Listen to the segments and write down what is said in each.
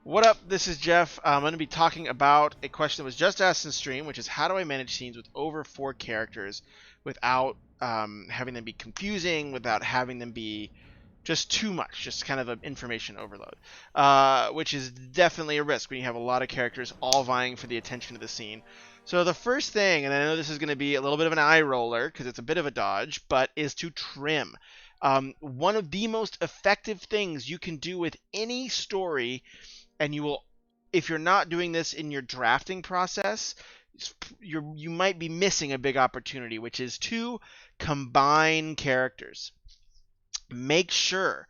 What up? This is Jeff. I'm going to be talking about a question that was just asked in stream, which is how do I manage scenes with over 4 characters without having them be confusing, without having them be just too much, just kind of an information overload, which is definitely a risk when you have a lot of characters all vying for the attention of the scene. So the first thing, and I know this is going to be a little bit of an eye roller because it's a bit of a dodge, but is to trim. One of the most effective things you can do with any story, and you will, if you're not doing this in your drafting process, you might be missing a big opportunity, which is to combine characters. Make sure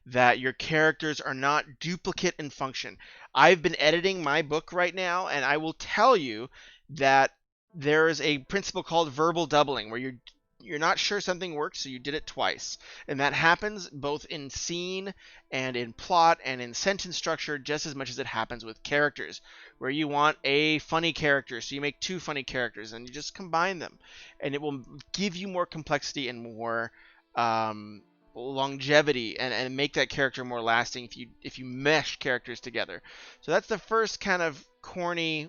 that your characters are not duplicate in function. I've been editing my book right now, and I will tell you that there is a principle called verbal doubling, where you're not sure something works, so you did it twice. And that happens both in scene and in plot and in sentence structure just as much as it happens with characters, where you want a funny character, so you make two funny characters and you just combine them. And it will give you more complexity and more longevity, and make that character more lasting if you mesh characters together. So that's the first kind of corny,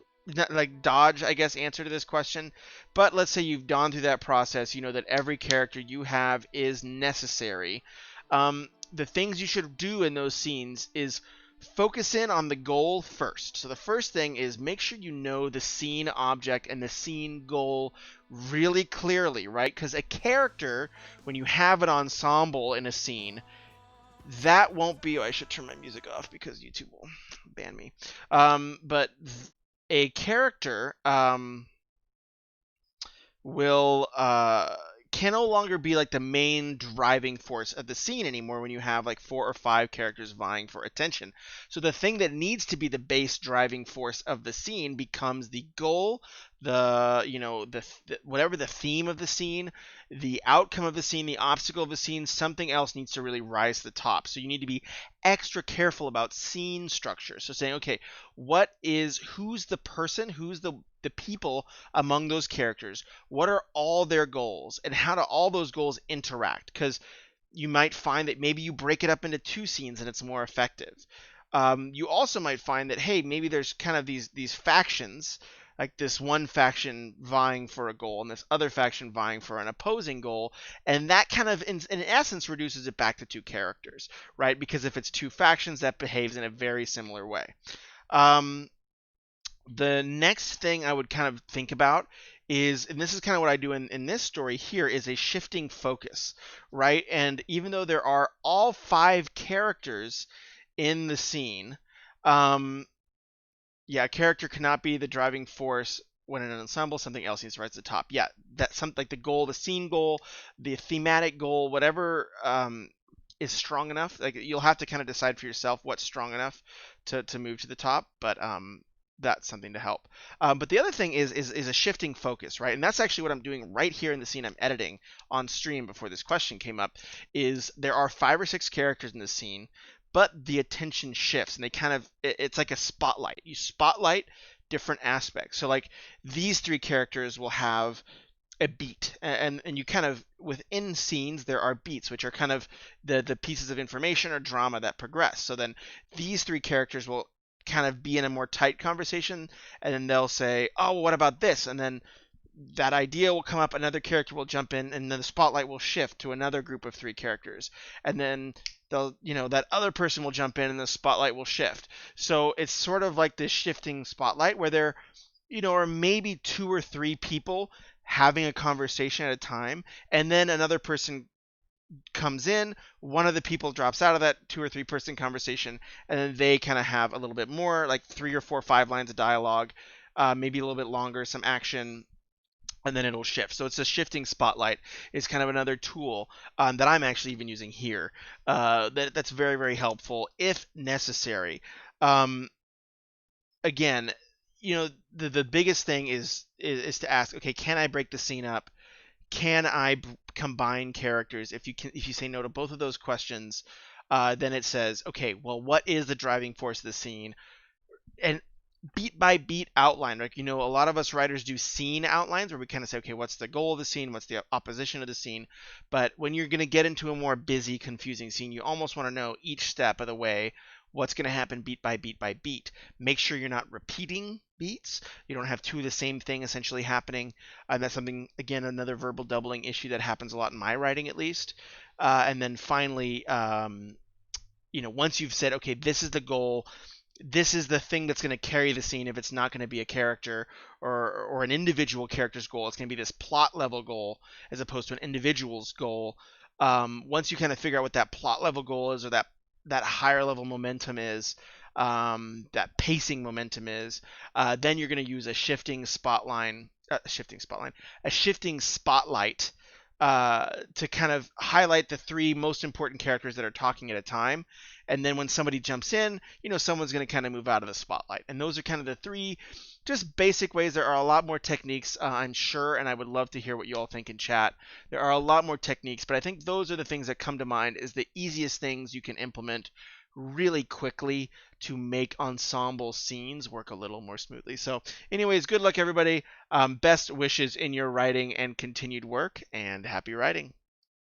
like dodge, I guess, answer to this question. But let's say you've gone through that process, you know that every character you have is necessary. The things you should do in those scenes is focus in on the goal first. So the first thing is make sure you know the scene object and the scene goal really clearly, right? Because a character, when you have an ensemble in a scene, that won't be. Oh, I should turn my music off because YouTube will ban me. But a character will can no longer be like the main driving force of the scene anymore when you have like 4 or 5 characters vying for attention. So the thing that needs to be the base driving force of the scene becomes the goal, the whatever the theme of the scene, the outcome of the scene, the obstacle of the scene. Something else needs to really rise to the top. So you need to be extra careful about scene structure. So saying, okay, who's the person, who's the people among those characters, what are all their goals, and how do all those goals interact? Because you might find that maybe you break it up into 2 scenes and it's more effective. You also might find that, hey, maybe there's kind of these factions, like this one faction vying for a goal and this other faction vying for an opposing goal, and that kind of in essence reduces it back to 2 characters, right? Because if it's 2 factions, that behaves in a very similar way. The next thing I would kind of think about is, and this is kind of what I do in this story here, is a shifting focus, right? And even though there are all 5 characters in the scene, a character cannot be the driving force when in an ensemble. Something else needs to rise to the top. Yeah, that's something like the goal, the scene goal, the thematic goal, whatever is strong enough. Like, you'll have to kind of decide for yourself what's strong enough to move to the top. But that's something to help. But the other thing is a shifting focus, right? And that's actually what I'm doing right here in the scene I'm editing on stream before this question came up. Is there are 5 or 6 characters in the scene, but the attention shifts, and it's like a spotlight. You spotlight different aspects. So like these 3 characters will have a beat, and you kind of, within scenes there are beats, which are kind of the pieces of information or drama that progress. So then these 3 characters will kind of be in a more tight conversation, and then they'll say, oh, well, what about this? And then that idea will come up, another character will jump in, and then the spotlight will shift to another group of 3 characters, and then that other person will jump in and the spotlight will shift. So it's sort of like this shifting spotlight where there are maybe 2 or 3 people having a conversation at a time, and then another person comes in, one of the people drops out of that 2 or 3 person conversation, and then they kind of have a little bit more, like 3 or 4, 5 lines of dialogue, maybe a little bit longer, some action, and then it'll shift. So it's a shifting spotlight is kind of another tool that I'm actually even using here. That's very, very helpful if necessary. Again, the biggest thing is to ask, okay, can I break the scene up? Can I combine characters? If you say no to both of those questions, then it says, okay, well, what is the driving force of the scene? And beat by beat outline. Like, a lot of us writers do scene outlines where we kind of say, okay, what's the goal of the scene? What's the opposition of the scene? But when you're going to get into a more busy, confusing scene, you almost want to know each step of the way what's going to happen beat by beat by beat. Make sure you're not repeating beats. You don't have two of the same thing essentially happening. And that's something, again, another verbal doubling issue that happens a lot in my writing, at least. And then finally, once you've said, okay, this is the goal, this is the thing that's going to carry the scene. If it's not going to be a character or an individual character's goal, it's going to be this plot level goal as opposed to an individual's goal. Once you kind of figure out what that plot level goal is, or that higher level momentum is, that pacing momentum is, then you're going to use a shifting spotlight to kind of highlight the three most important characters that are talking at a time. And then when somebody jumps in, someone's going to kind of move out of the spotlight. And those are kind of the three just basic ways. There are a lot more techniques, I'm sure, and I would love to hear what you all think in chat. There are a lot more techniques, but I think those are the things that come to mind as the easiest things you can implement really quickly to make ensemble scenes work a little more smoothly. So anyways, good luck everybody. Best wishes in your writing and continued work, and happy writing.